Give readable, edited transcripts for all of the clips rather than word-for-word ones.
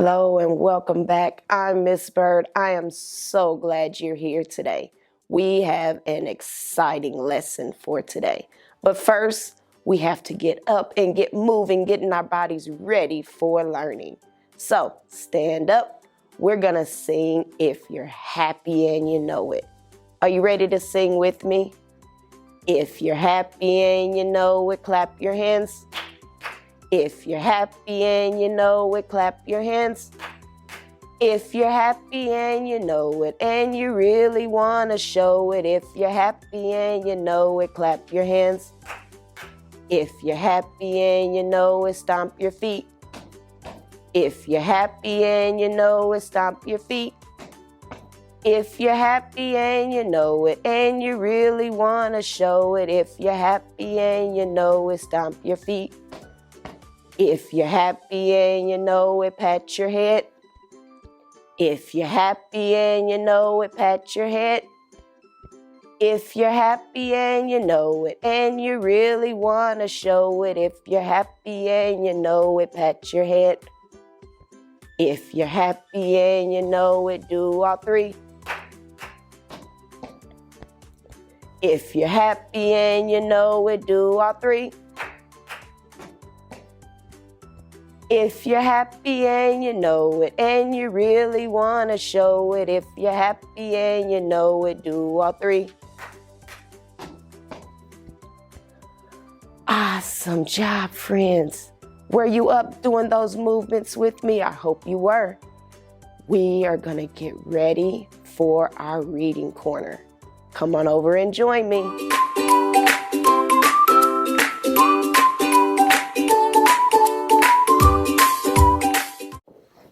Hello and welcome back. I'm Miss Bird. I am so glad you're here today. We have an exciting lesson for today. But first, we have to get up and get moving, getting our bodies ready for learning. So stand up. We're going to sing If You're Happy and You Know It. Are you ready to sing with me? If you're happy and you know it, clap your hands. If you're happy and you know it, clap your hands. If you're happy and you know it, and you really want to show it. If you're happy and you know it, clap your hands. If you're happy and you know it, stomp your feet. If you're happy and you know it, stomp your feet. If you're happy and you know it, and you really want to show it. If you're happy and you know it, stomp your feet. If you're happy and you know it, pat your head. If you're happy and you know it, pat your head. If you're happy and you know it, and you really want to show it. If you're happy and you know it, pat your head. If you're happy and you know it, do all three. If you're happy and you know it, do all three. If you're happy and you know it, and you really want to show it. If you're happy and you know it, do all three. Awesome job, friends. Were you up doing those movements with me? I hope you were. We are going to get ready for our reading corner. Come on over and join me.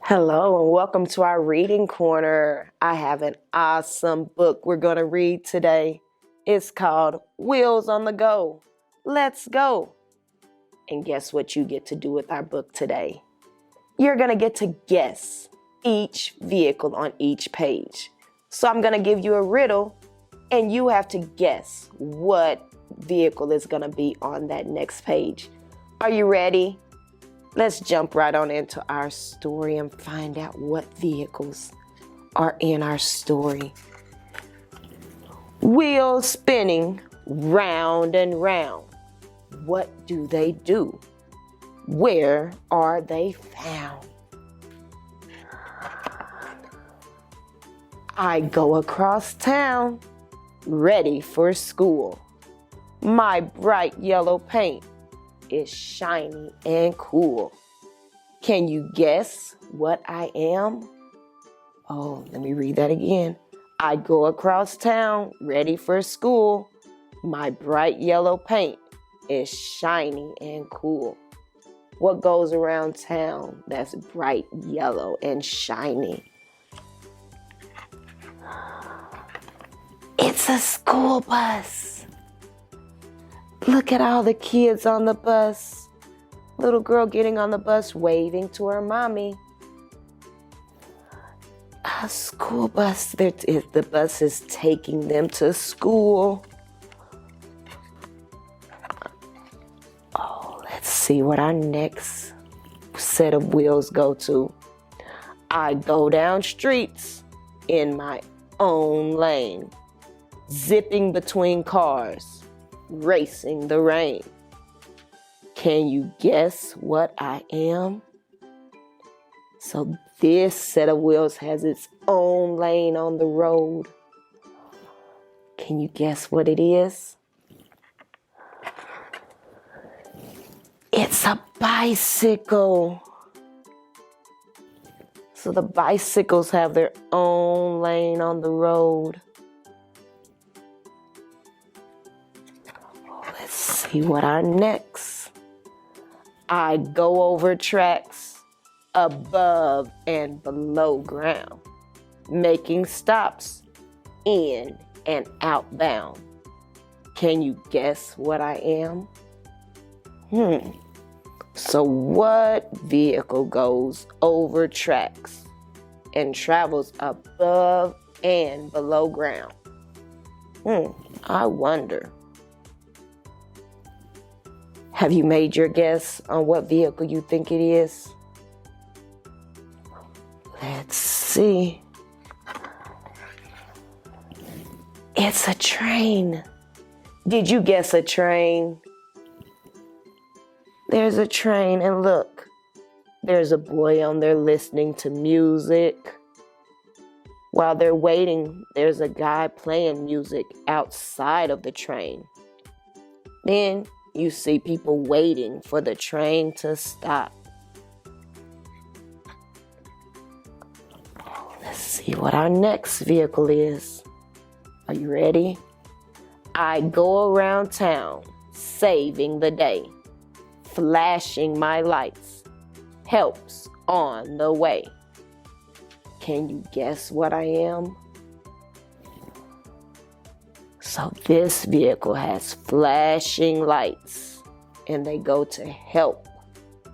Hello and welcome to our reading corner. I have an awesome book we're going to read today. It's called Wheels on the Go. Let's go. And guess what you get to do with our book today? You're going to get to guess each vehicle on each page. So I'm going to give you a riddle and you have to guess what vehicle is going to be on that next page. Are you ready? Let's jump right on into our story and find out what vehicles are in our story. Wheels spinning round and round. What do they do? Where are they found? I go across town, ready for school. My bright yellow paint is shiny and cool. Can you guess what I am? Oh, let me read that again. I go across town, ready for school. My bright yellow paint is shiny and cool. What goes around town that's bright yellow and shiny? It's a school bus. Look at all the kids on the bus. Little girl getting on the bus, waving to her mommy. A school bus. The bus is taking them to school. Oh, let's see what our next set of wheels go to. I go down streets in my own lane, zipping between cars, racing the rain. Can you guess what I am? So this set of wheels has its own lane on the road. Can you guess what it is? It's a bicycle. So the bicycles have their own lane on the road. Let's see what our next. I go over tracks above and below ground, making stops in and outbound. Can you guess what I am? So what vehicle goes over tracks and travels above and below ground? I wonder. Have you made your guess on what vehicle you think it is? see. It's a train. Did you guess a train? There's a train, and look, there's a boy on there listening to music. While they're waiting, there's a guy playing music outside of the train. Then you see people waiting for the train to stop. Let's see what our next vehicle is. Are you ready? I go around town, saving the day, flashing my lights, helps on the way. Can you guess what I am? So this vehicle has flashing lights, and they go to help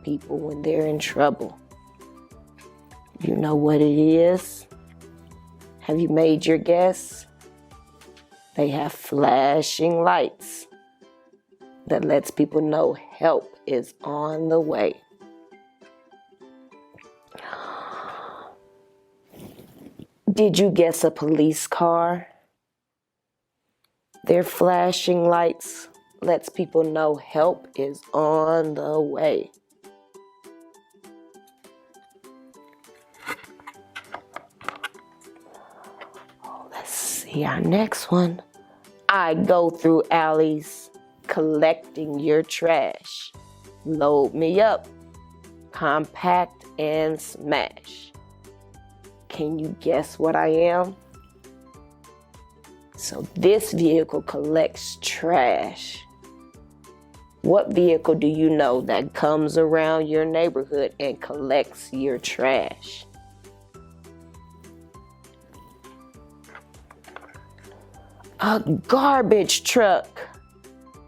people when they're in trouble. You know what it is? Have you made your guess? They have flashing lights that lets people know help is on the way. Did you guess a police car? Their flashing lights lets people know help is on the way. Let's see our next one. I go through alleys collecting your trash. Load me up, compact and smash. Can you guess what I am? So this vehicle collects trash. What vehicle do you know that comes around your neighborhood and collects your trash? A garbage truck.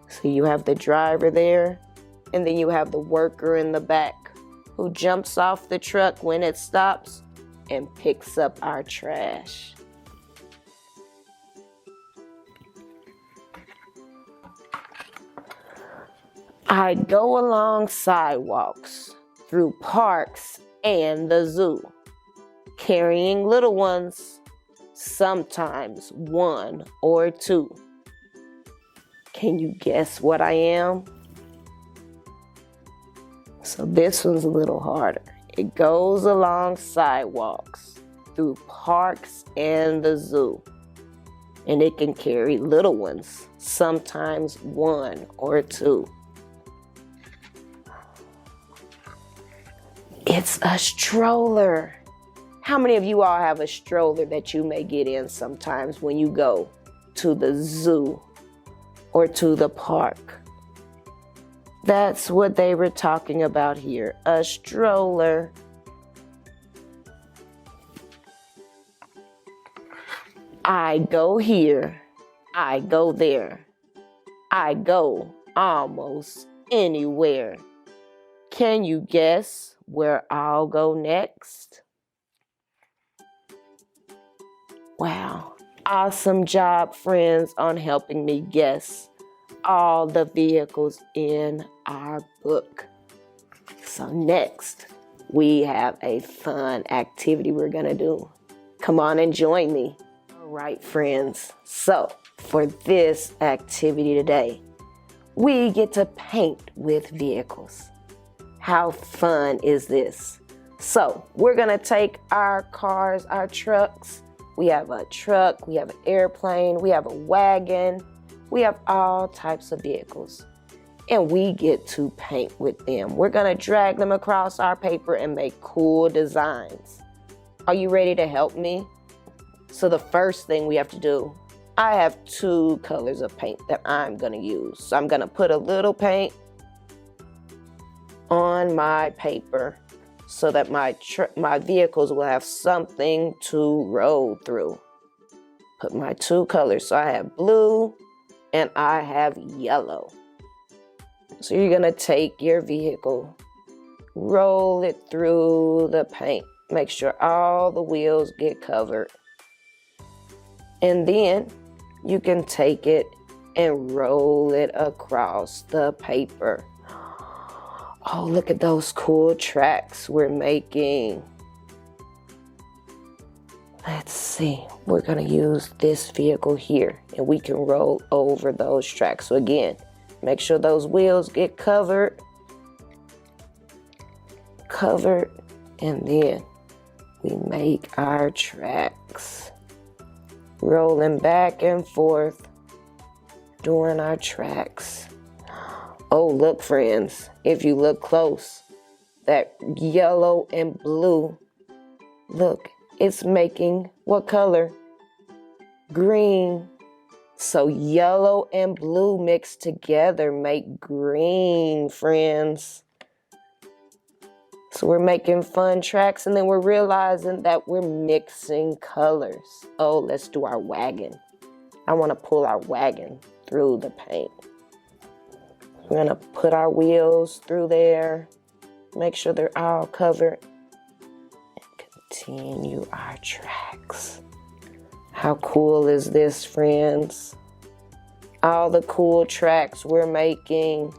So you have the driver there, and then you have the worker in the back who jumps off the truck when it stops and picks up our trash. I go along sidewalks, through parks and the zoo, carrying little ones, sometimes one or two. Can you guess what I am? So this one's a little harder. It goes along sidewalks, through parks and the zoo, and it can carry little ones, sometimes one or two. It's a stroller. How many of you all have a stroller that you may get in sometimes when you go to the zoo or to the park? That's what they were talking about here, a stroller. I go here, I go there, I go almost anywhere. Can you guess where I'll go next? Wow, awesome job, friends, on helping me guess all the vehicles in our book. So next, we have a fun activity we're gonna do. Come on and join me. All right, friends. So for this activity today, we get to paint with vehicles. How fun is this? So we're gonna take our cars, our trucks. We have a truck, we have an airplane, we have a wagon, we have all types of vehicles. And we get to paint with them. We're gonna drag them across our paper and make cool designs. Are you ready to help me? So the first thing we have to do, I have 2 colors of paint that I'm gonna use. So I'm gonna put a little paint on my paper so that my vehicles will have something to roll through. Put my 2 colors. So I have blue and I have yellow. So you're gonna take your vehicle, roll it through the paint. Make sure all the wheels get covered. And then you can take it and roll it across the paper. Oh, look at those cool tracks we're making. Let's see, we're gonna use this vehicle here and we can roll over those tracks. So again, make sure those wheels get covered, and then we make our tracks. Rolling back and forth, doing our tracks. Oh, look, friends, if you look close, that yellow and blue, look, it's making what color? Green. So yellow and blue mixed together make green, friends. So we're making fun tracks, and then we're realizing that we're mixing colors. Oh, let's do our wagon. I want to pull our wagon through the paint. We're going to put our wheels through there, make sure they're all covered, and continue our tracks. How cool is this, friends? All the cool tracks we're making.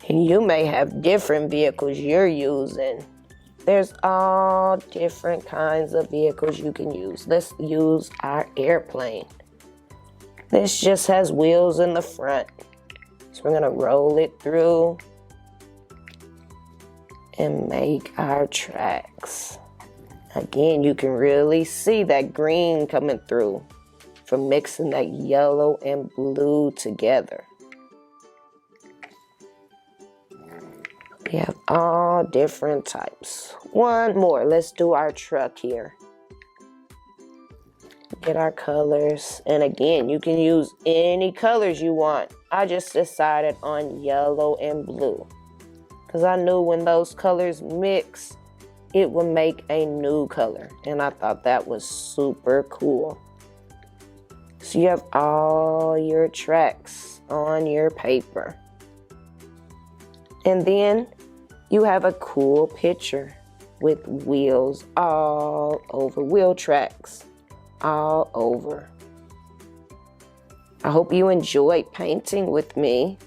And you may have different vehicles you're using. There's all different kinds of vehicles you can use. Let's use our airplane. This just has wheels in the front. So we're gonna roll it through and make our tracks. Again, you can really see that green coming through from mixing that yellow and blue together. We have all different types. One more, let's do our truck here. Get our colors, and again, you can use any colors you want. I just decided on yellow and blue because I knew when those colors mix, it would make a new color, and I thought that was super cool. So you have all your tracks on your paper. And then you have a cool picture with wheels all over, wheel tracks all over. I hope you enjoyed painting with me.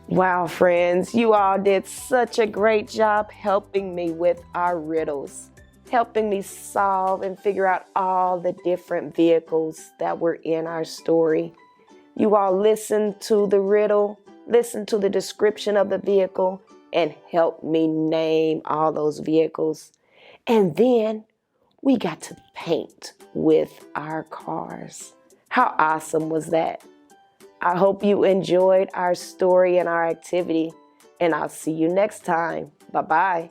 Wow, friends, you all did such a great job helping me with our riddles, helping me solve and figure out all the different vehicles that were in our story. You all listened to the riddle, listened to the description of the vehicle, and helped me name all those vehicles. And then we got to paint with our cars. How awesome was that? I hope you enjoyed our story and our activity, and I'll see you next time. Bye-bye.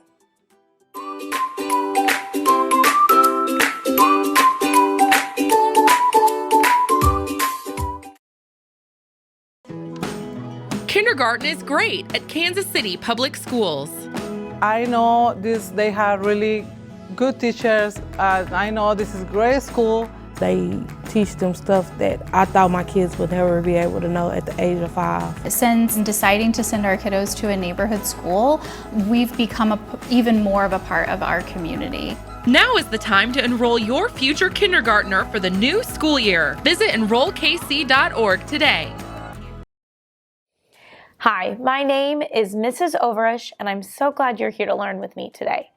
Kindergarten is great at Kansas City Public Schools. I know they have really good teachers. I know this is a great school. They teach them stuff that I thought my kids would never be able to know at the age of 5. Since deciding to send our kiddos to a neighborhood school, we've become even more of a part of our community. Now is the time to enroll your future kindergartner for the new school year. Visit enrollkc.org today. Hi, my name is Mrs. Overish, and I'm so glad you're here to learn with me today.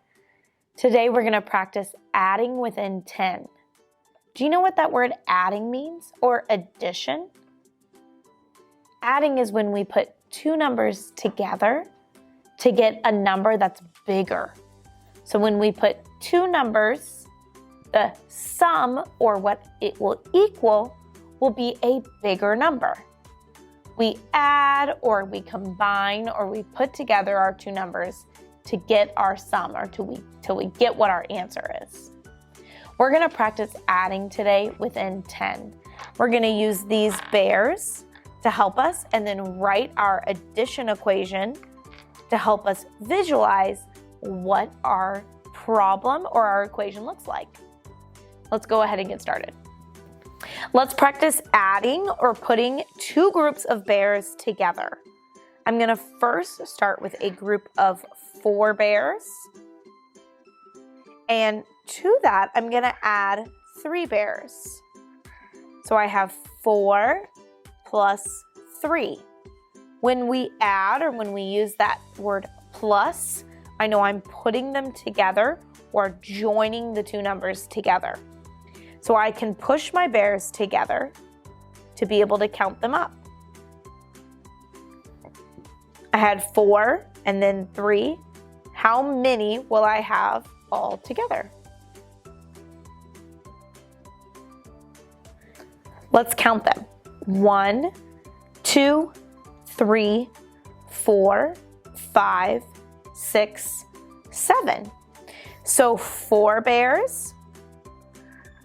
Today we're going to practice adding within 10. Do you know what that word adding means, or addition? Adding is when we put two numbers together to get a number that's bigger. So when we put two numbers, the sum, or what it will equal, will be a bigger number. We add, or we combine, or we put together our two numbers to get our sum, or till we get what our answer is. We're going to practice adding today within 10. We're going to use these bears to help us, and then write our addition equation to help us visualize what our problem or our equation looks like. Let's go ahead and get started. Let's practice adding or putting two groups of bears together. I'm going to first start with a group of 4 bears. And to that, I'm going to add 3 bears. So I have 4 plus 3. When we add, or when we use that word plus, I know I'm putting them together or joining the two numbers together. So I can push my bears together to be able to count them up. I had 4 and then 3. How many will I have all together? Let's count them. 1, 2, 3, 4, 5, 6, 7. So 4 bears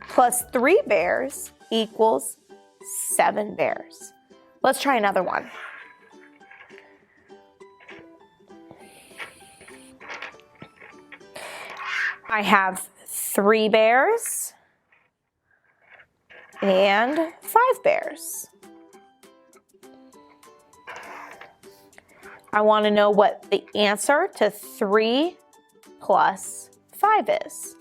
plus 3 bears equals 7 bears. Let's try another one. I have 3 bears and 5 bears. I want to know what the answer to 3 plus 5 is.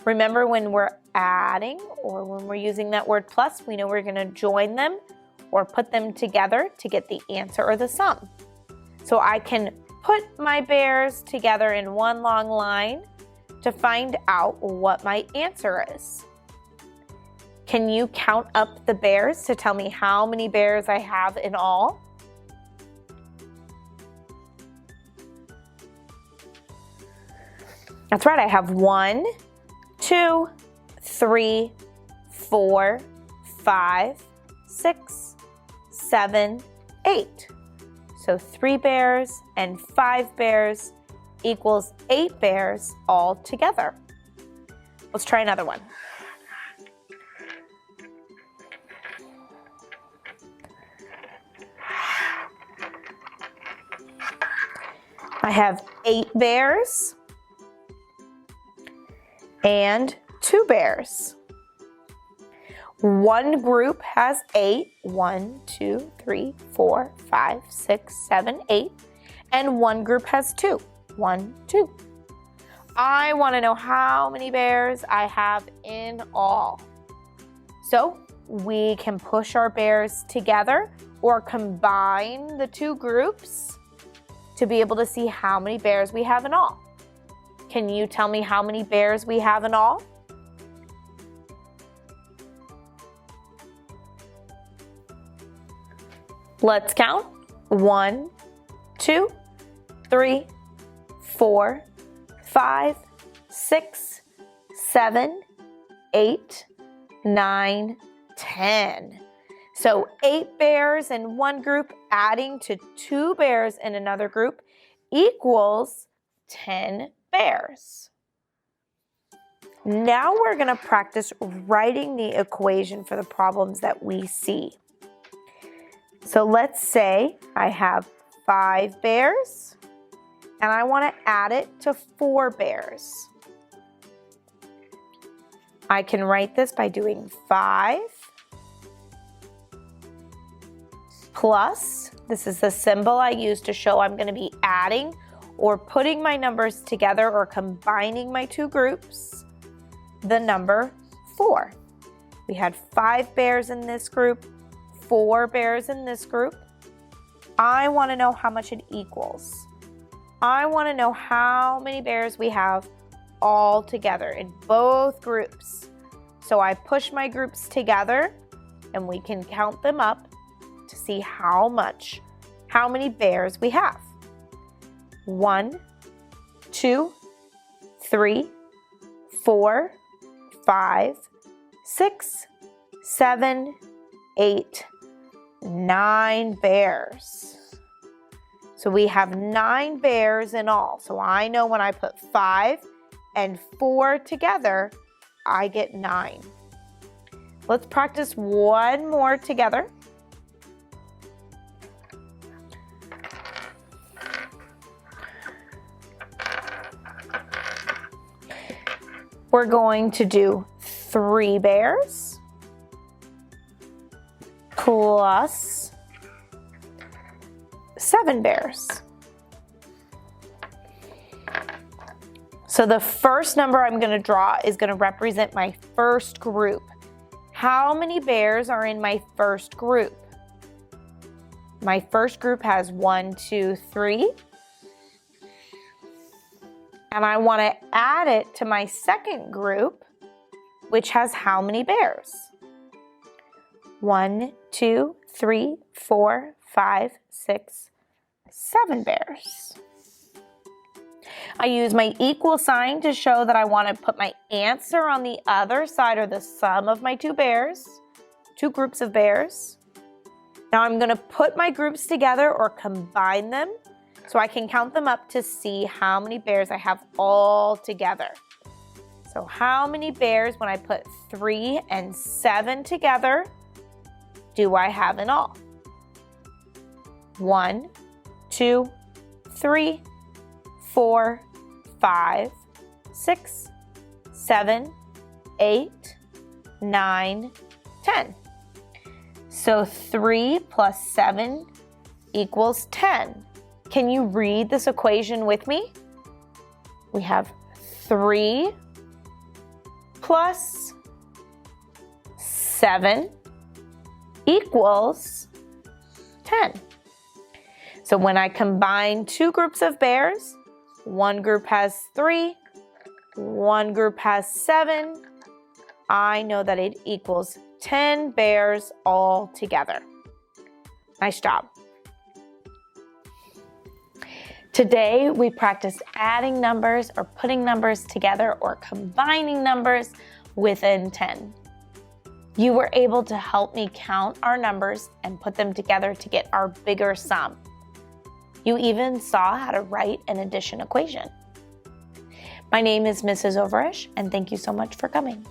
Remember, when we're adding or when we're using that word plus, we know we're going to join them or put them together to get the answer or the sum. So I can put my bears together in one long line to find out what my answer is. Can you count up the bears to tell me how many bears I have in all? That's right, I have 1, 2, 3, 4, 5, 6, 7, 8. So 3 bears and 5 bears equals 8 bears all together. Let's try another one. I have 8 bears and 2 bears. One group has 8, 1, 2, 3, 4, 5, 6, 7, 8, and one group has 2, 1, 2. I want to know how many bears I have in all. So we can push our bears together or combine the 2 groups to be able to see how many bears we have in all. Can you tell me how many bears we have in all? Let's count. 1, 2, 3, 4, 5, 6, 7, 8, 9, 10. So 8 bears in one group adding to 2 bears in another group equals 10 bears. Now we're going to practice writing the equation for the problems that we see. So let's say I have 5 bears and I want to add it to 4 bears. I can write this by doing 5 plus, this is the symbol I use to show I'm going to be adding or putting my numbers together or combining my 2 groups, the number 4. We had 5 bears in this group, 4 bears in this group. I want to know how much it equals. I want to know how many bears we have all together in both groups. So I push my groups together and we can count them up to see how many bears we have. 1, 2, 3, 4, 5, 6, 7, 8, 9 bears. So we have 9 bears in all. So I know when I put 5 and 4 together, I get 9. Let's practice one more together. We're going to do 3 bears plus 7 bears. So the first number I'm going to draw is going to represent my first group. How many bears are in my first group? My first group has 1, 2, 3. And I want to add it to my second group, which has how many bears? 1, 2, 3, 4, 5, 6, 7 bears. I use my equal sign to show that I want to put my answer on the other side, or the sum of my two groups of bears. Now I'm going to put my groups together or combine them so I can count them up to see how many bears I have all together. So how many bears, when I put 3 and 7 together, do I have in all? 1, 2, 3, 4, 5, 6, 7, 8, 9, 10. So 3 plus 7 equals 10. Can you read this equation with me? We have 3 plus 7 equals 10. So when I combine two groups of bears, one group has 3, one group has 7, I know that it equals 10 bears all together. Nice job. Today, we practiced adding numbers or putting numbers together or combining numbers within 10. You were able to help me count our numbers and put them together to get our bigger sum. You even saw how to write an addition equation. My name is Mrs. Overish, and thank you so much for coming.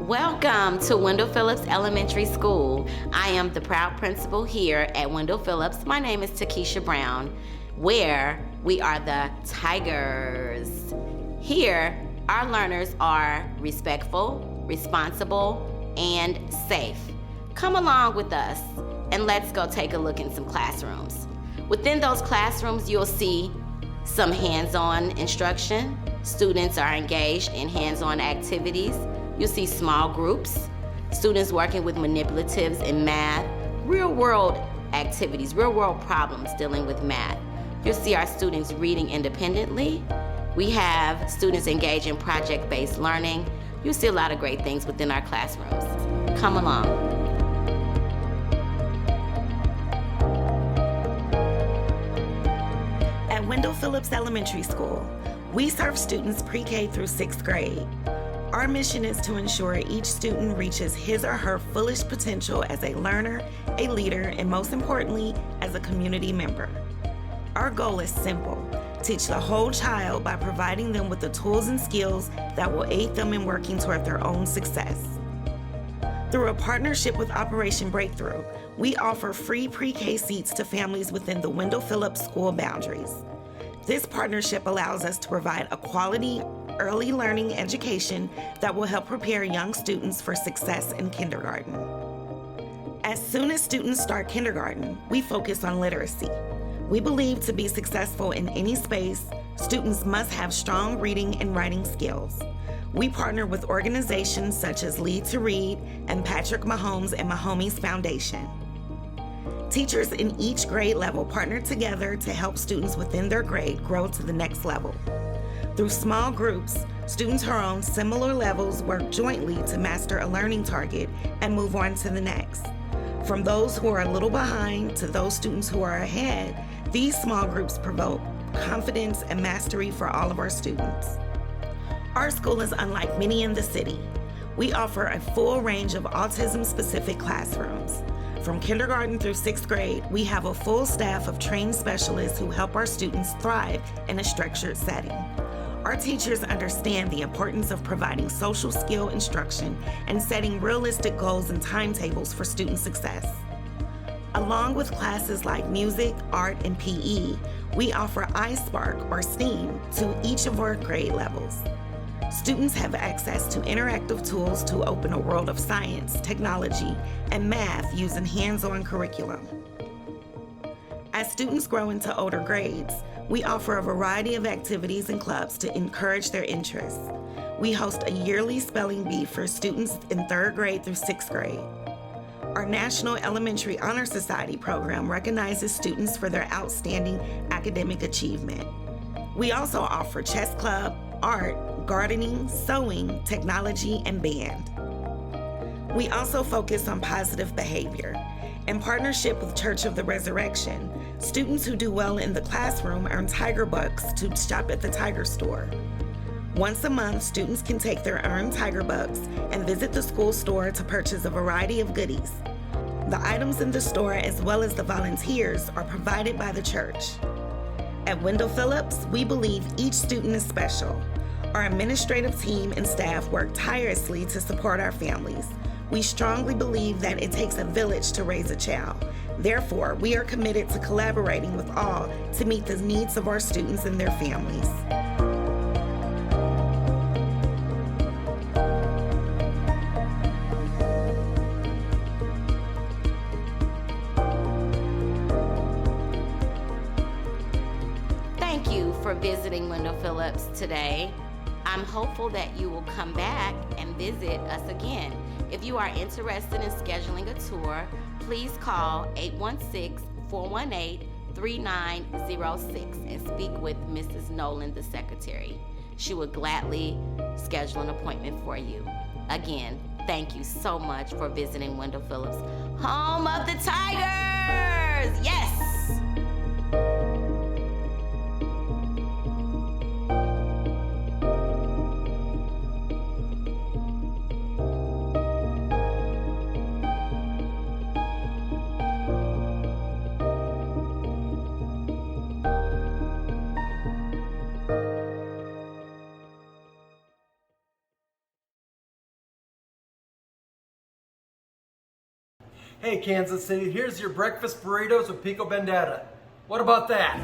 Welcome to Wendell Phillips Elementary School. I am the proud principal here at Wendell Phillips. My name is Takesha Brown, where we are the Tigers. Here, our learners are respectful, responsible, and safe. Come along with us and let's go take a look in some classrooms. Within those classrooms, you'll see some hands-on instruction. Students are engaged in hands-on activities. You'll see small groups, students working with manipulatives in math, real-world activities, real-world problems dealing with math. You'll see our students reading independently. We have students engaged in project-based learning. You'll see a lot of great things within our classrooms. Come along. At Wendell Phillips Elementary School, we serve students pre-K through 6th grade. Our mission is to ensure each student reaches his or her fullest potential as a learner, a leader, and most importantly, as a community member. Our goal is simple: teach the whole child by providing them with the tools and skills that will aid them in working toward their own success. Through a partnership with Operation Breakthrough, we offer free pre-K seats to families within the Wendell Phillips school boundaries. This partnership allows us to provide a quality early learning education that will help prepare young students for success in kindergarten. As soon as students start kindergarten, we focus on literacy. We believe to be successful in any space, students must have strong reading and writing skills. We partner with organizations such as Lead to Read and Patrick Mahomes and Mahomes Foundation. Teachers in each grade level partner together to help students within their grade grow to the next level. Through small groups, students who are on similar levels work jointly to master a learning target and move on to the next. From those who are a little behind to those students who are ahead, these small groups promote confidence and mastery for all of our students. Our school is unlike many in the city. We offer a full range of autism-specific classrooms. From kindergarten through 6th grade, we have a full staff of trained specialists who help our students thrive in a structured setting. Our teachers understand the importance of providing social skill instruction and setting realistic goals and timetables for student success. Along with classes like music, art, and PE, we offer iSpark or STEAM to each of our grade levels. Students have access to interactive tools to open a world of science, technology, and math using hands-on curriculum. As students grow into older grades, we offer a variety of activities and clubs to encourage their interests. We host a yearly spelling bee for students in 3rd grade through 6th grade. Our National Elementary Honor Society program recognizes students for their outstanding academic achievement. We also offer chess club, art, gardening, sewing, technology, and band. We also focus on positive behavior. In partnership with Church of the Resurrection, students who do well in the classroom earn Tiger Bucks to shop at the Tiger store. Once a month, students can take their earned Tiger Bucks and visit the school store to purchase a variety of goodies. The items in the store, as well as the volunteers, are provided by the church. At Wendell Phillips, we believe each student is special. Our administrative team and staff work tirelessly to support our families. We strongly believe that it takes a village to raise a child. Therefore, we are committed to collaborating with all to meet the needs of our students and their families. Thank you for visiting Wendell Phillips today. I'm hopeful that you will come back and visit us again. If you are interested in scheduling a tour, please call 816-418-3906 and speak with Mrs. Nolan, the secretary. She will gladly schedule an appointment for you. Again, thank you so much for visiting Wendell Phillips, home of the Tigers! Yes! Hey Kansas City, here's your breakfast burritos with pico bandera. What about that?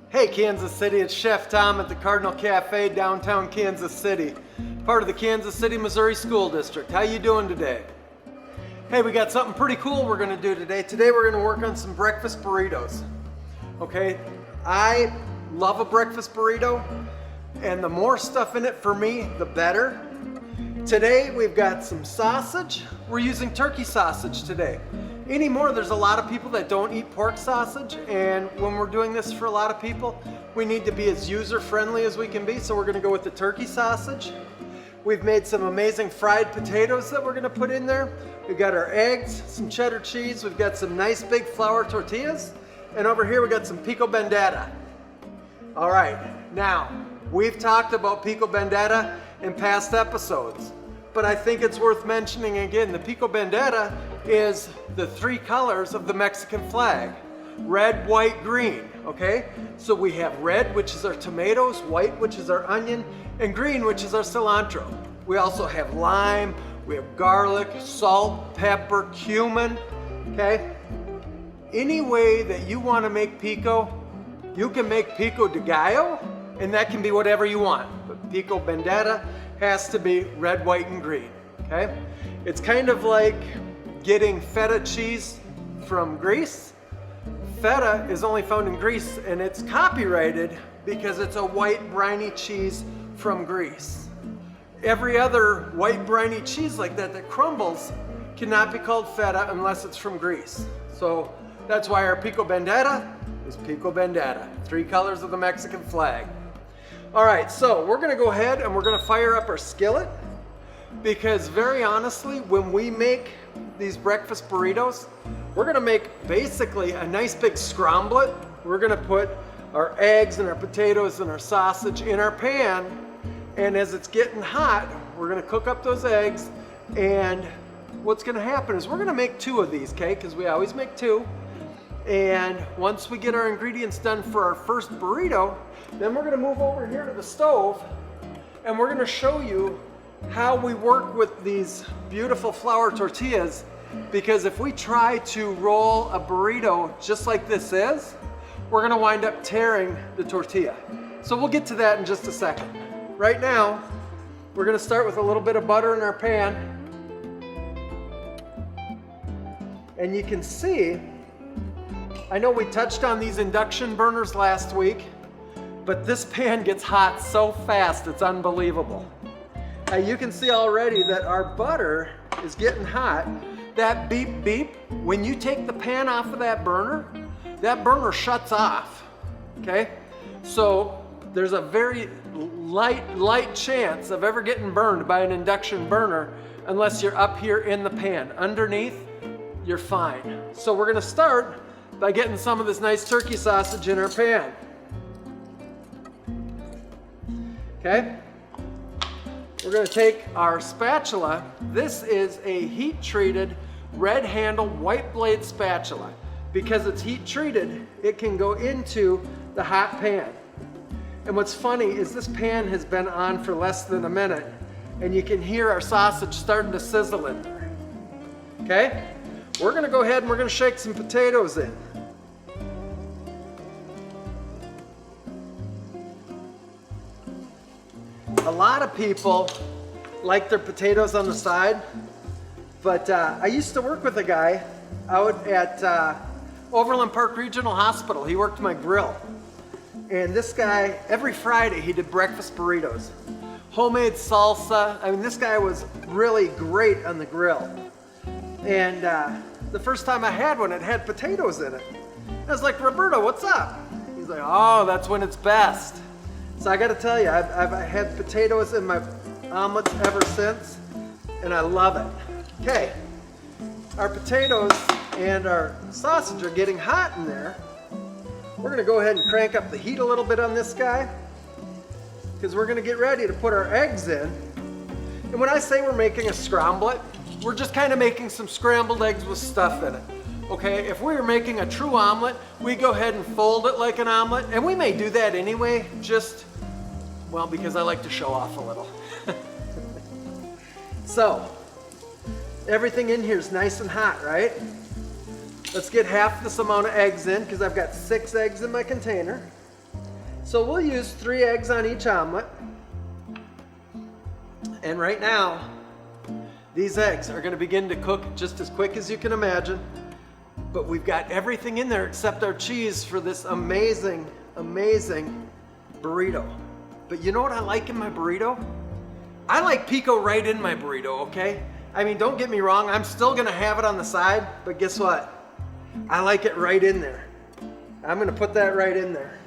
Hey Kansas City, it's Chef Tom at the Cardinal Cafe, downtown Kansas City, part of the Kansas City, Missouri School District. How you doing today? Hey, we got something pretty cool we're gonna do today. Today we're gonna work on some breakfast burritos. Okay, I love a breakfast burrito, and the more stuff in it for me, the better. Today we've got some sausage. We're using turkey sausage today. Anymore, there's a lot of people that don't eat pork sausage, and when we're doing this for a lot of people, we need to be as user-friendly as we can be, so we're gonna go with the turkey sausage. We've made some amazing fried potatoes that we're gonna put in there. We've got our eggs, some cheddar cheese, we've got some nice big flour tortillas, and over here we got some pico bandera. All right, now, we've talked about pico bandera in past episodes, but I think it's worth mentioning again. The pico bandera is the three colors of the Mexican flag: red, white, green, okay? So we have red, which is our tomatoes, white, which is our onion, and green, which is our cilantro. We also have lime, we have garlic, salt, pepper, cumin, okay? Any way that you want to make pico, you can make pico de gallo, and that can be whatever you want. But pico bandera has to be red, white, and green. okay? It's kind of like getting feta cheese from Greece. Feta is only found in Greece, and it's copyrighted because it's a white briny cheese from Greece. Every other white briny cheese like that that crumbles cannot be called feta unless it's from Greece. So that's why our pico bandera is pico bandera, 3 colors of the Mexican flag. All right, so we're gonna go ahead and we're gonna fire up our skillet, because very honestly, when we make these breakfast burritos, we're gonna make basically a nice big scramblet. We're gonna put our eggs and our potatoes and our sausage in our pan, and as it's getting hot, we're gonna cook up those eggs, and what's gonna happen is we're gonna make 2 of these, okay? Because we always make 2. And once we get our ingredients done for our first burrito, then we're gonna move over here to the stove, and we're gonna show you how we work with these beautiful flour tortillas, because if we try to roll a burrito just like this is, we're gonna wind up tearing the tortilla. So we'll get to that in just a second. Right now, we're gonna start with a little bit of butter in our pan. And you can see, I know we touched on these induction burners last week, but this pan gets hot so fast, it's unbelievable. You can see already that our butter is getting hot. That beep beep, when you take the pan off of that burner shuts off, okay? So there's a very light chance of ever getting burned by an induction burner unless you're up here in the pan. Underneath, you're fine. So we're gonna start by getting some of this nice turkey sausage in our pan. Okay? We're gonna take our spatula. This is a heat-treated, red-handled, white blade spatula. Because it's heat-treated, it can go into the hot pan. And what's funny is this pan has been on for less than a minute, and you can hear our sausage starting to sizzle in there. Okay? We're gonna go ahead and we're gonna shake some potatoes in. A lot of people like their potatoes on the side, but I used to work with a guy out at Overland Park Regional Hospital. He worked my grill. And this guy, every Friday, he did breakfast burritos. Homemade salsa. I mean, this guy was really great on the grill. And the first time I had one, it had potatoes in it. I was like, Roberto, what's up? He's like, oh, that's when it's best. So I gotta tell you, I've had potatoes in my omelets ever since, and I love it. Okay, our potatoes and our sausage are getting hot in there. We're gonna go ahead and crank up the heat a little bit on this guy, because we're gonna get ready to put our eggs in. And when I say we're making a scramblet, we're just kind of making some scrambled eggs with stuff in it. Okay, if we were making a true omelet, we go ahead and fold it like an omelet, and we may do that anyway, just, well, because I like to show off a little. So, everything in here is nice and hot, right? Let's get half this amount of eggs in, because I've got 6 eggs in my container. So we'll use 3 eggs on each omelet. And right now, these eggs are gonna begin to cook just as quick as you can imagine. But we've got everything in there except our cheese for this amazing, amazing burrito. But you know what I like in my burrito? I like pico right in my burrito, okay? I mean, don't get me wrong, I'm still gonna have it on the side, but guess what? I like it right in there. I'm gonna put that right in there.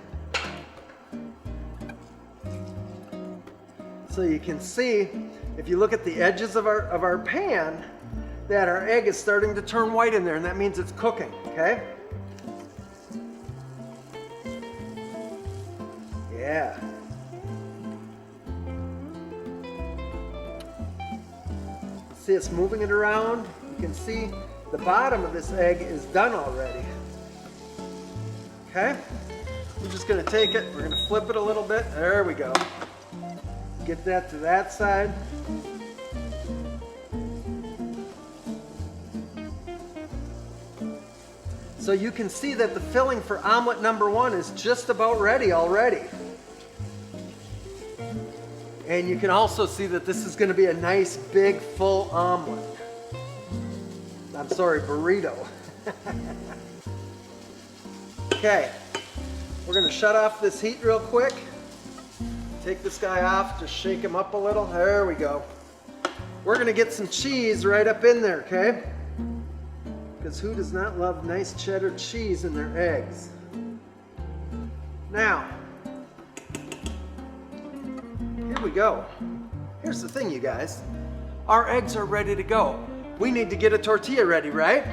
So you can see, if you look at the edges of our pan, that our egg is starting to turn white in there, and that means it's cooking, okay? Yeah. See, it's moving it around. You can see the bottom of this egg is done already. Okay? We're just gonna take it, we're gonna flip it a little bit. There we go. Get that to that side. So you can see that the filling for omelet number 1 is just about ready already. And you can also see that this is gonna be a nice big full omelet. I'm sorry, burrito. Okay, we're gonna shut off this heat real quick. Take this guy off, just shake him up a little. There we go. We're gonna get some cheese right up in there, okay? Because who does not love nice cheddar cheese in their eggs? Now, here we go. Here's the thing, you guys. Our eggs are ready to go. We need to get a tortilla ready, right?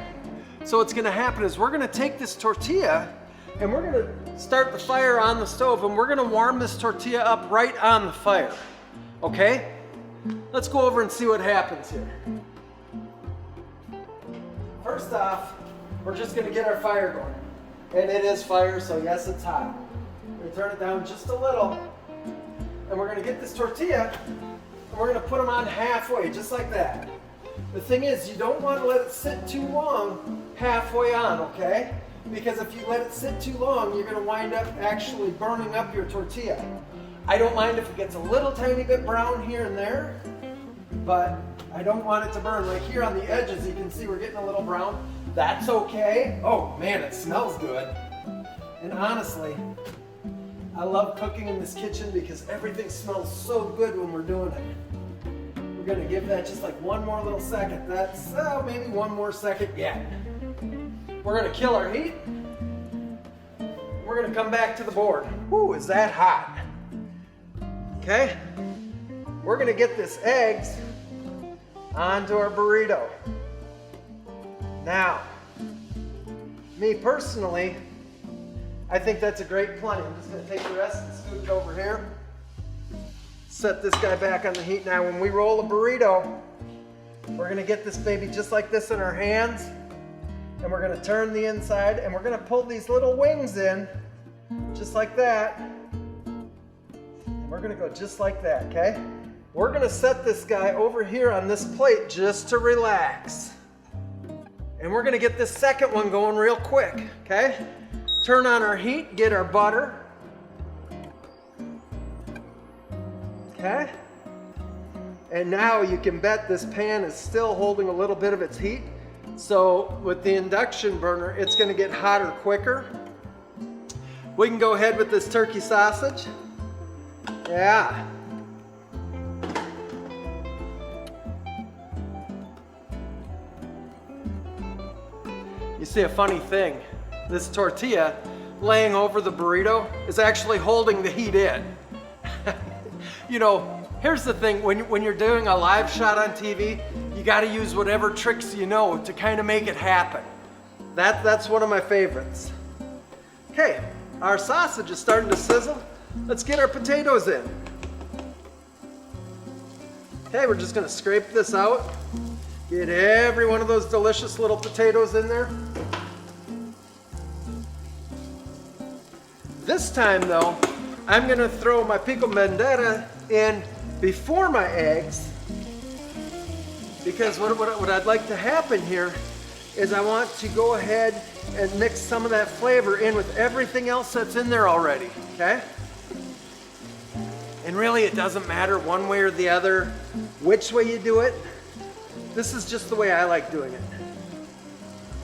So what's gonna happen is we're gonna take this tortilla and we're gonna start the fire on the stove and we're gonna warm this tortilla up right on the fire, okay? Let's go over and see what happens here. First off, we're just gonna get our fire going. And it is fire, so yes, it's hot. We're gonna turn it down just a little. And we're gonna get this tortilla and we're gonna put them on halfway, just like that. The thing is, you don't wanna let it sit too long halfway on, okay? Because if you let it sit too long, you're gonna wind up actually burning up your tortilla. I don't mind if it gets a little tiny bit brown here and there, but I don't want it to burn. Like here on the edges, you can see we're getting a little brown. That's okay. Oh man, it smells good. And honestly, I love cooking in this kitchen because everything smells so good when we're doing it. We're gonna give that just like one more little second. That's maybe one more second, yeah. We're gonna kill our heat. We're gonna come back to the board. Ooh, is that hot? Okay, we're gonna get this eggs onto our burrito. Now, me personally, I think that's a great plenty. I'm just gonna take the rest and scoot it over here. Set this guy back on the heat. Now, when we roll a burrito, we're gonna get this baby just like this in our hands, and we're gonna turn the inside, and we're gonna pull these little wings in, just like that. And we're gonna go just like that, okay? We're gonna set this guy over here on this plate just to relax. And we're gonna get this second one going real quick, okay? Turn on our heat, get our butter. Okay? And now you can bet this pan is still holding a little bit of its heat. So with the induction burner, it's gonna get hotter quicker. We can go ahead with this turkey sausage. Yeah. You see a funny thing. This tortilla laying over the burrito is actually holding the heat in. You know, here's the thing, when you're doing a live shot on TV, you gotta use whatever tricks you know to kind of make it happen. That's one of my favorites. Okay, our sausage is starting to sizzle. Let's get our potatoes in. Okay, we're just gonna scrape this out. Get every one of those delicious little potatoes in there. This time though, I'm gonna throw my pico bandera in before my eggs, because what I'd like to happen here is I want to go ahead and mix some of that flavor in with everything else that's in there already, okay? And really it doesn't matter one way or the other, which way you do it. This is just the way I like doing it.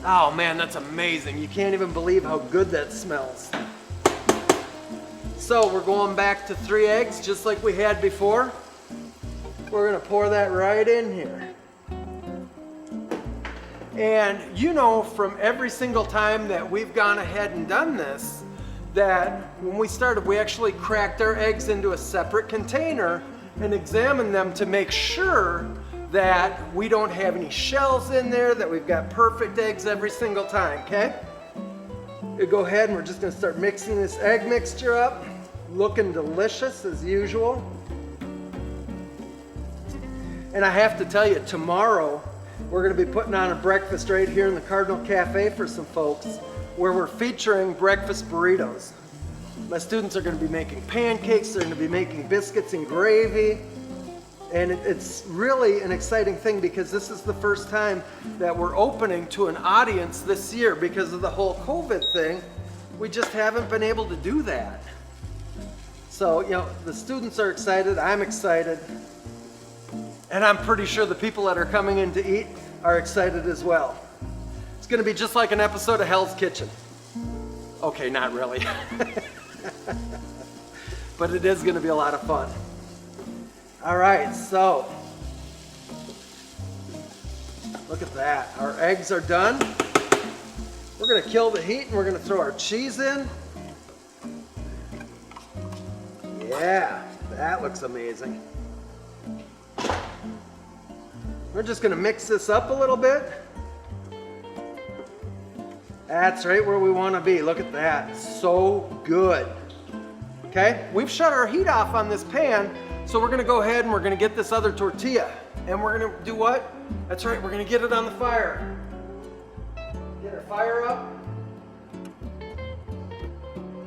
Oh man, that's amazing. You can't even believe how good that smells. So we're going back to 3 eggs just like we had before. We're gonna pour that right in here. And you know from every single time that we've gone ahead and done this, that when we started, we actually cracked our eggs into a separate container and examined them to make sure that we don't have any shells in there, that we've got perfect eggs every single time, okay? We go ahead and we're just gonna start mixing this egg mixture up. Looking delicious as usual. And I have to tell you, tomorrow we're gonna be putting on a breakfast right here in the Cardinal Cafe for some folks, where we're featuring breakfast burritos. My students are gonna be making pancakes, they're gonna be making biscuits and gravy. And it's really an exciting thing because this is the first time that we're opening to an audience this year. Because of the whole COVID thing, we just haven't been able to do that. So, the students are excited, I'm excited, and I'm pretty sure the people that are coming in to eat are excited as well. It's gonna be just like an episode of Hell's Kitchen. Okay, not really. But it is gonna be a lot of fun. All right, so, look at that. Our eggs are done. We're gonna kill the heat and we're gonna throw our cheese in. Yeah, that looks amazing. We're just gonna mix this up a little bit. That's right where we wanna be. Look at that, so good. Okay, we've shut our heat off on this pan, so we're gonna go ahead and we're gonna get this other tortilla. And we're gonna do what? That's right, we're gonna get it on the fire. Get our fire up.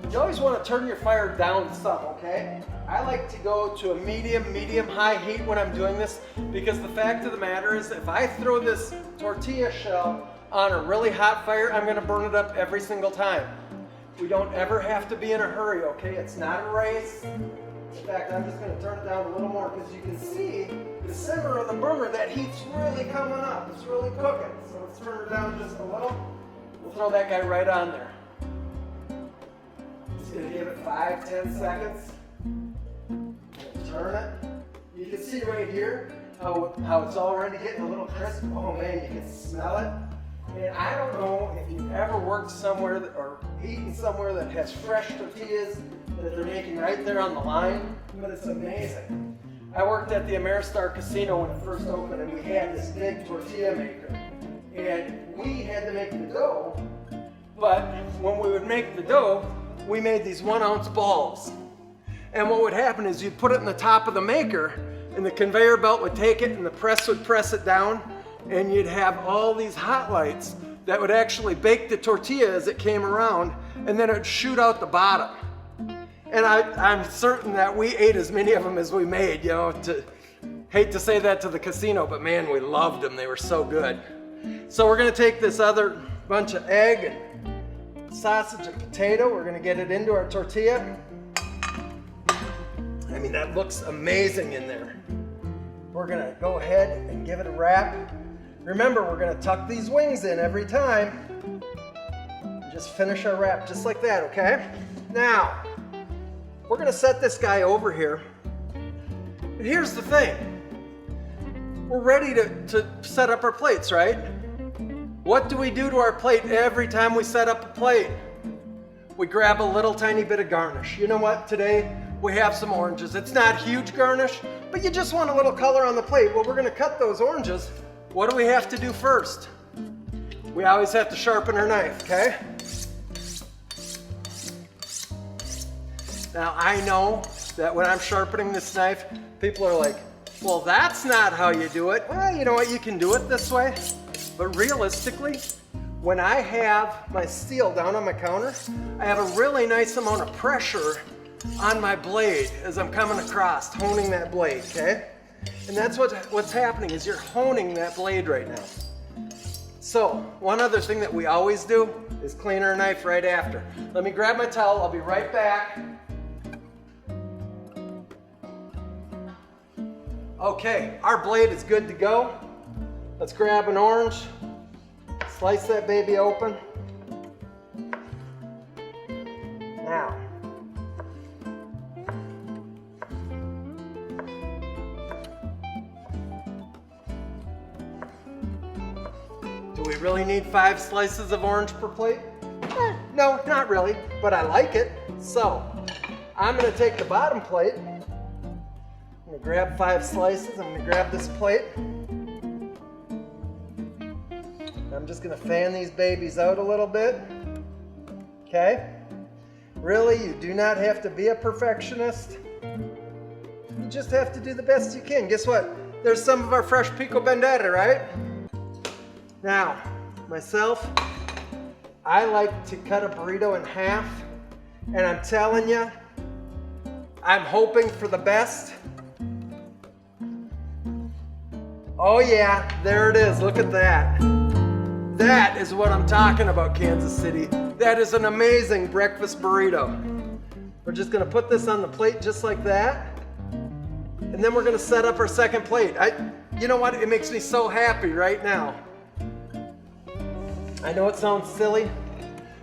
You always want to turn your fire down some, okay? I like to go to a medium-high heat when I'm doing this, because the fact of the matter is if I throw this tortilla shell on a really hot fire, I'm gonna burn it up every single time. We don't ever have to be in a hurry, okay? It's not a race. In fact, I'm just gonna turn it down a little more because you can see the simmer of the burner, that heat's really coming up. It's really cooking. So let's turn it down just a little. We'll throw that guy right on there. Just gonna give it 5-10 seconds. Turn it. You can see right here how it's already getting a little crisp. Oh man, you can smell it. And I don't know if you've ever worked somewhere or eaten somewhere that has fresh tortillas that they're making right there on the line, but it's amazing. I worked at the Ameristar Casino when it first opened, and we had this big tortilla maker. And we had to make the dough, but when we would make the dough, we made these 1-ounce balls. And what would happen is you'd put it in the top of the maker, and the conveyor belt would take it, and the press would press it down, and you'd have all these hot lights that would actually bake the tortilla as it came around, and then it would shoot out the bottom. And I'm certain that we ate as many of them as we made, hate to say that to the casino, but man, we loved them. They were so good. So we're gonna take this other bunch of egg and sausage and potato. We're gonna get it into our tortilla. I mean, that looks amazing in there. We're gonna go ahead and give it a wrap. Remember, we're gonna tuck these wings in every time. And just finish our wrap just like that, okay? Now, we're gonna set this guy over here. But here's the thing. We're ready to set up our plates, right? What do we do to our plate every time we set up a plate? We grab a little tiny bit of garnish. You know what? Today, we have some oranges. It's not huge garnish, but you just want a little color on the plate. Well, we're gonna cut those oranges. What do we have to do first? We always have to sharpen our knife, okay? Now, I know that when I'm sharpening this knife, people are like, well, that's not how you do it. Well, you know what? You can do it this way. But realistically, when I have my steel down on my counter, I have a really nice amount of pressure on my blade as I'm coming across, honing that blade, okay? And that's what's happening is you're honing that blade right now. So, one other thing that we always do is clean our knife right after. Let me grab my towel, I'll be right back. Okay, our blade is good to go. Let's grab an orange, slice that baby open. Now, do we really need 5 slices of orange per plate? No, not really, but I like it. So, I'm gonna take the bottom plate. I'm gonna grab 5 slices. I'm gonna grab this plate. I'm just gonna fan these babies out a little bit. Okay? Really, you do not have to be a perfectionist. You just have to do the best you can. Guess what? There's some of our fresh pico bandera, right? Now, myself, I like to cut a burrito in half, and I'm telling you, I'm hoping for the best. Oh yeah, there it is, look at that. That is what I'm talking about, Kansas City. That is an amazing breakfast burrito. We're just gonna put this on the plate just like that. And then we're gonna set up our second plate. You know what? It makes me so happy right now. I know it sounds silly,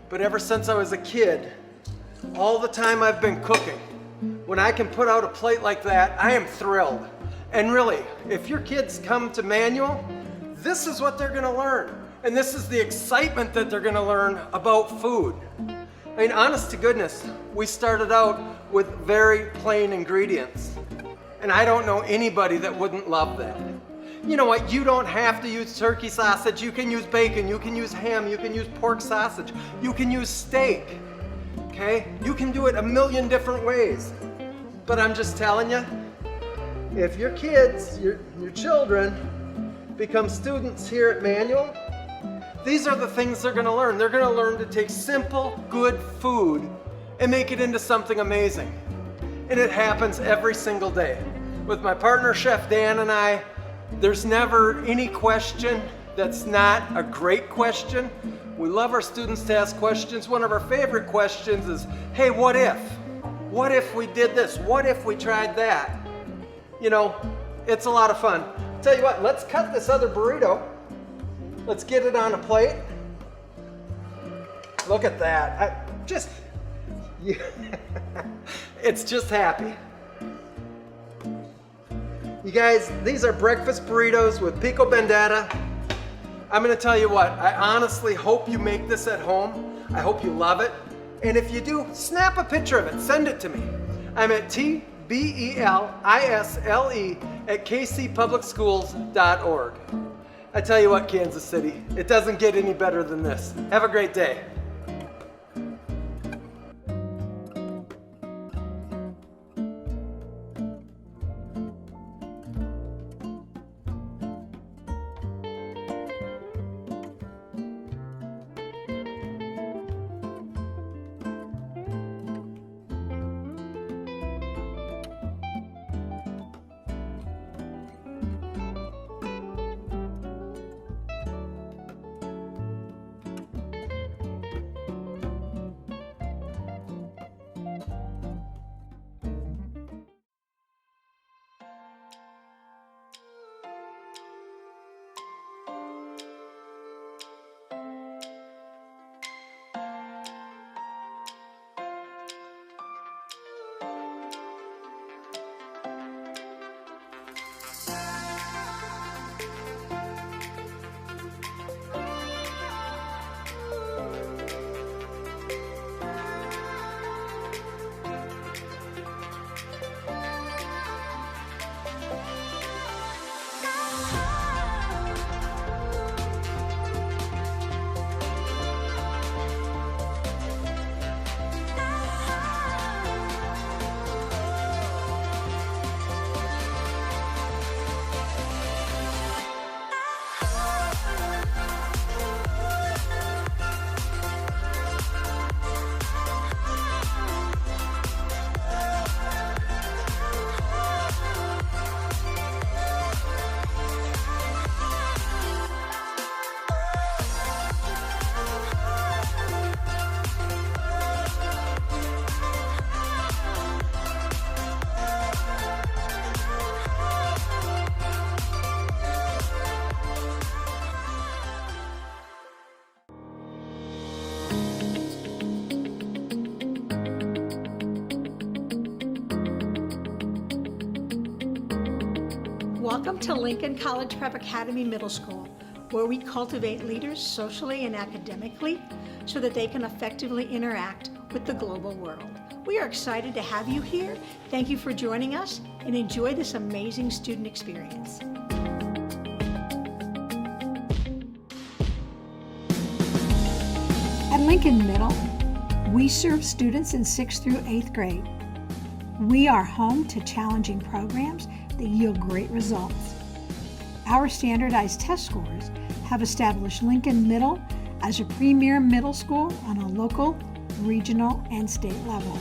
but ever since I was a kid, all the time I've been cooking, when I can put out a plate like that, I am thrilled. And really, if your kids come to Manual, this is what they're gonna learn. And this is the excitement that they're gonna learn about food. I mean, honest to goodness, we started out with very plain ingredients. And I don't know anybody that wouldn't love that. You know what? You don't have to use turkey sausage. You can use bacon, you can use ham, you can use pork sausage, you can use steak, okay? You can do it a million different ways. But I'm just telling you, if your kids, your children, become students here at Manual, these are the things they're gonna learn. They're gonna learn to take simple, good food and make it into something amazing. And it happens every single day. With my partner, Chef Dan, and I, there's never any question that's not a great question. We love our students to ask questions. One of our favorite questions is, hey, what if? What if we did this? What if we tried that? You know, it's a lot of fun. Tell you what, let's cut this other burrito. Let's get it on a plate. Look at that. It's just happy. You guys, these are breakfast burritos with pico bandera. I'm gonna tell you what, I honestly hope you make this at home. I hope you love it. And if you do, snap a picture of it, send it to me. I'm at tbelisle@kcpublicschools.org. I tell you what, Kansas City, it doesn't get any better than this. Have a great day. Welcome to Lincoln College Prep Academy Middle School, where we cultivate leaders socially and academically so that they can effectively interact with the global world. We are excited to have you here. Thank you for joining us and enjoy this amazing student experience. At Lincoln Middle, we serve students in 6th through 8th grade. We are home to challenging programs that yield great results. Our standardized test scores have established Lincoln Middle as a premier middle school on a local, regional, and state level.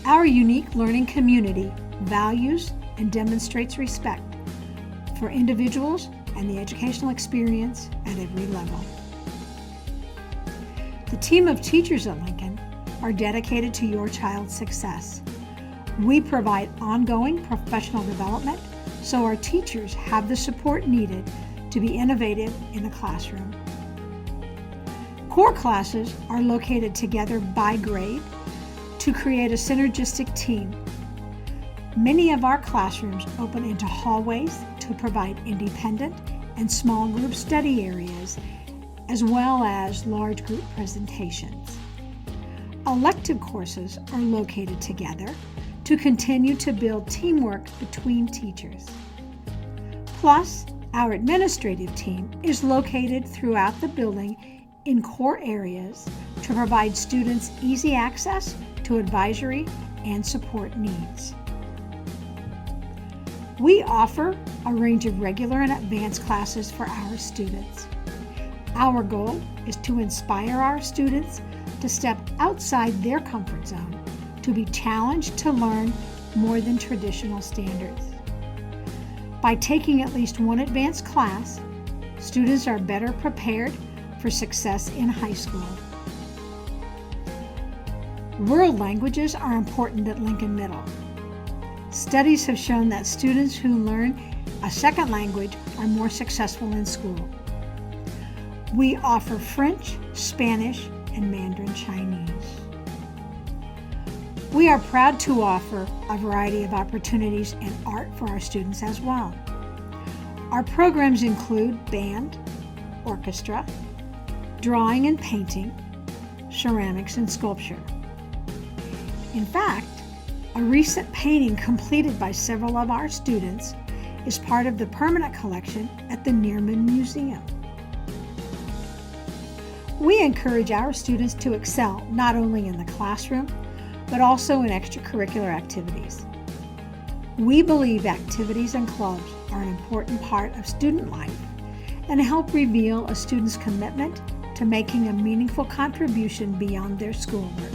Our unique learning community values and demonstrates respect for individuals and the educational experience at every level. The team of teachers at Lincoln are dedicated to your child's success. We provide ongoing professional development so our teachers have the support needed to be innovative in the classroom. Core classes are located together by grade to create a synergistic team. Many of our classrooms open into hallways to provide independent and small group study areas, as well as large group presentations. Elective courses are located together to continue to build teamwork between teachers. Plus, our administrative team is located throughout the building in core areas to provide students easy access to advisory and support needs. We offer a range of regular and advanced classes for our students. Our goal is to inspire our students to step outside their comfort zone, to be challenged to learn more than traditional standards. By taking at least one advanced class, students are better prepared for success in high school. World languages are important at Lincoln Middle. Studies have shown that students who learn a second language are more successful in school. We offer French, Spanish, and Mandarin Chinese. We are proud to offer a variety of opportunities in art for our students as well. Our programs include band, orchestra, drawing and painting, ceramics, and sculpture. In fact, a recent painting completed by several of our students is part of the permanent collection at the Nearman Museum. We encourage our students to excel not only in the classroom, but also in extracurricular activities. We believe activities and clubs are an important part of student life and help reveal a student's commitment to making a meaningful contribution beyond their schoolwork.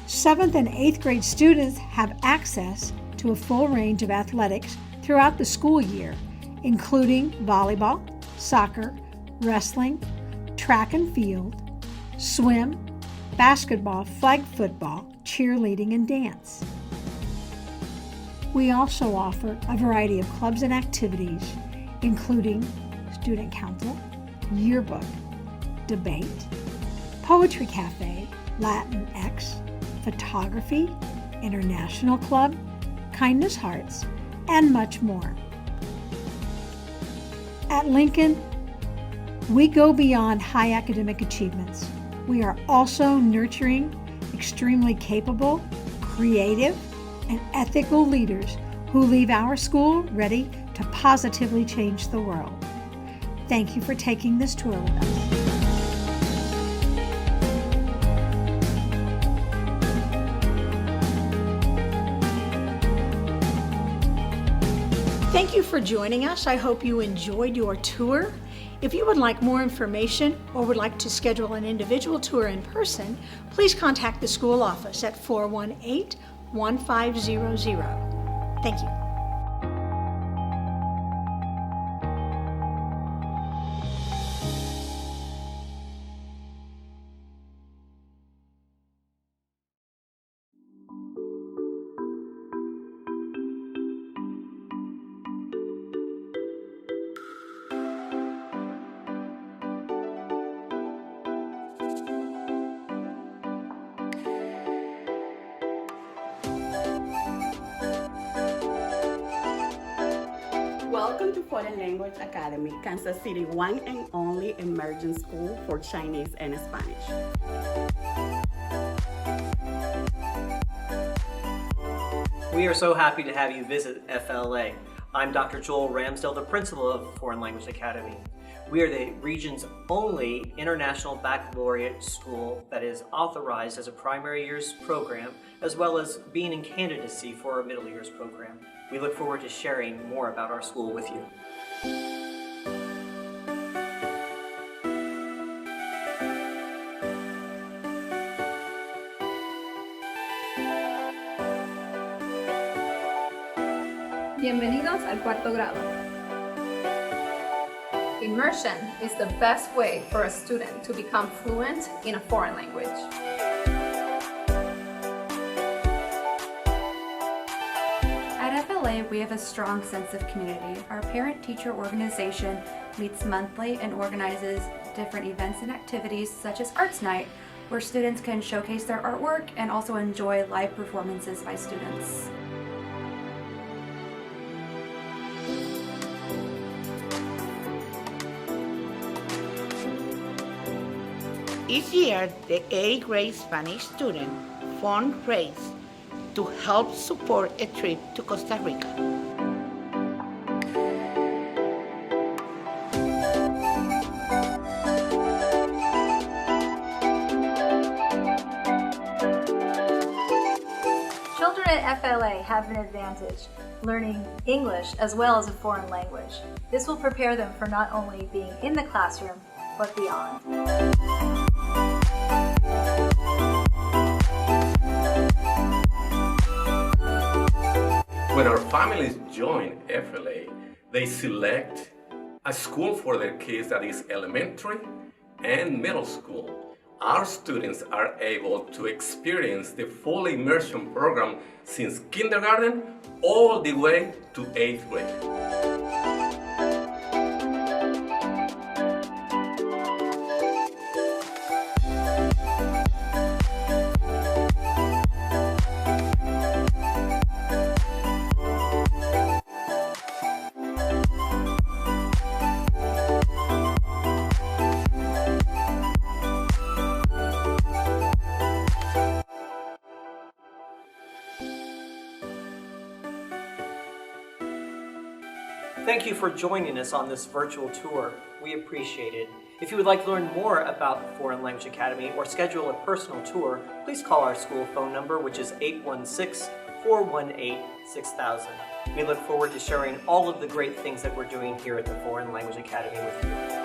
7th and 8th grade students have access to a full range of athletics throughout the school year, including volleyball, soccer, wrestling, track and field, swim, basketball, flag football, cheerleading, and dance. We also offer a variety of clubs and activities, including student council, yearbook, debate, poetry cafe, Latin X, photography, international club, kindness hearts, and much more. At Lincoln, we go beyond high academic achievements. We are also nurturing extremely capable, creative, and ethical leaders who leave our school ready to positively change the world. Thank you for taking this tour with us. Thank you for joining us. I hope you enjoyed your tour. If you would like more information or would like to schedule an individual tour in person, please contact the school office at 418-1500. Thank you. Welcome to Foreign Language Academy, Kansas City one and only emerging school for Chinese and Spanish. We are so happy to have you visit FLA. I'm Dr. Joel Ramsdell, the principal of Foreign Language Academy. We are the region's only international baccalaureate school that is authorized as a primary years program, as well as being in candidacy for our middle years program. We look forward to sharing more about our school with you. Bienvenidos al cuarto grado. Immersion is the best way for a student to become fluent in a foreign language. At FLA, we have a strong sense of community. Our parent-teacher organization meets monthly and organizes different events and activities such as Arts Night, where students can showcase their artwork and also enjoy live performances by students. Each year, the 8th grade Spanish student fundraise to help support a trip to Costa Rica. Children at FLA have an advantage, learning English as well as a foreign language. This will prepare them for not only being in the classroom, but beyond. When our families join FLA, they select a school for their kids that is elementary and middle school. Our students are able to experience the full immersion program since kindergarten all the way to 8th grade. Thank you for joining us on this virtual tour. We appreciate it. If you would like to learn more about Foreign Language Academy or schedule a personal tour, please call our school phone number, which is 816-418-6000. We look forward to sharing all of the great things that we're doing here at the Foreign Language Academy with you.